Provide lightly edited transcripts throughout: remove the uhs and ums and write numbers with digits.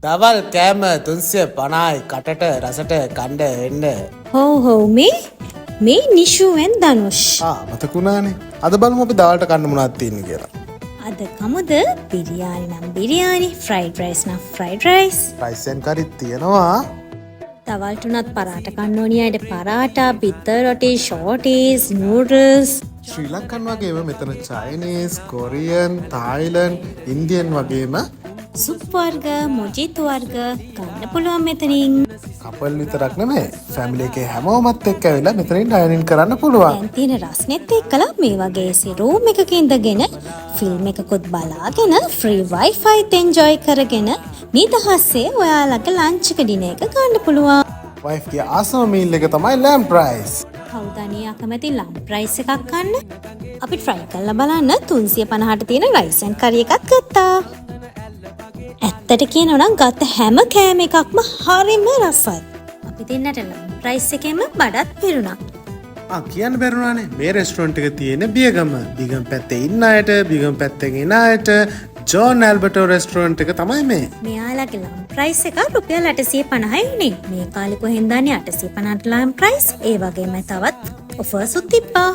දවල් කෑම 350යි කටට රසට කණ්ඩ එන්න. හෝ මේ නිෂුවෙන් ධනුෂ්. මතකුණානේ. අද බලමු අපි දවල්ට කන්න මොනවද තියෙන්නේ කියලා. අද කමුද බිරියානි නම් බිරියානි, ෆ්‍රයිඩ් රයිස් නම් ෆ්‍රයිඩ් රයිස්. රයිස් එන් කරිත් තියෙනවා. දවල්ට උනත් පරාට කන්න ඕනි අයට පරාටා, බිත්තර රොටි, ෂෝටිස්, නූඩල්ස්. ශ්‍රී ලංකන් වගේම මෙතන චයිනීස්, කොරියන්, තායිලන්ඩ්, ඉන්දියන් වගේම සුප් වර්ග, මොජිතෝ වර්ග ගන්න පුළුවන් මෙතනින්. කපල් විතරක් නෙමෙයි ෆැමිලි එකේ හැමෝමත් එක්ක ඇවිල්ලා මෙතනින් ඩයිනින් කරන්න පුළුවන්. දැන් තියෙන රස්නෙත් එක්කලා මේ වගේ AC රූම් එකක ඉඳගෙන ෆිල්ම් එකකුත් බලාගෙන ෆ්‍රී වයිෆයිත් එන්ජොයි කරගෙන නිදහසේ ඔයාලගේ ලන්ච් එක ඩිනර් එක ගන්න පුළුවන්. වයිෆ් ගේ ආසම මීල් එක තමයි ලෑම්ප් රයිස්. කවුද අනේ අකමැති ලම්ප් රයිස් එකක් ගන්න? අපි try කරලා බලන්න 350ට තියෙන රයිස් ඇන් කරි එකක් ගත්තා. ඇත්තට කියනවා නම් ගත්ත හැම කෑම එකක්ම හරිම රසයි. අපි දෙන්නට ලම්ප් රයිස් එකෙම බඩත් පිරුණා. කියන්න බැරුණානේ මේ රෙස්ටුරන්ට් එක තියෙන බියගම. බියගම පැත්තේ ඉන්න අයට, බියගම පැත්තෙන් එන අයට ජෝන් ඇල්බර්ටෝ රෙස්ටුරන්ට් එක තමයි මේ. මෙයාලගේ ලම්ප් රයිස් එක රුපියල් 850යි උනේ. මේ කාලේ කොහෙන්ද දන්නේ 850ට ලම්ප් රයිස්? ඒ වගේම තවත් ඔෆර්ස් උත් තිබ්බා.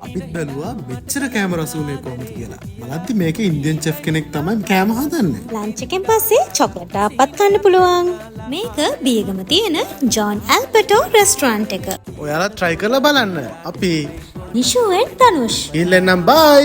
අපිත් බැලුවා මෙච්චර කෑම රස උනේ කොහොමද කියලා. බලද්දි මේක ඉන්දියන් චෙෆ් කෙනෙක් තමයි කෑම හදන්නේ. ලන්ච් එකෙන් පස්සේ චොක්ලට් ආප්පත් කන්න පුළුවන්. මේක බියගම තියෙන ජෝන් ඇල්බර්ටෝ රෙස්ටුරන්ට් එක. ඔයාලා try කරලා බලන්න. අපි නිෂුවෙන් ධනුෂ්. ඊළඟ නම් බයි.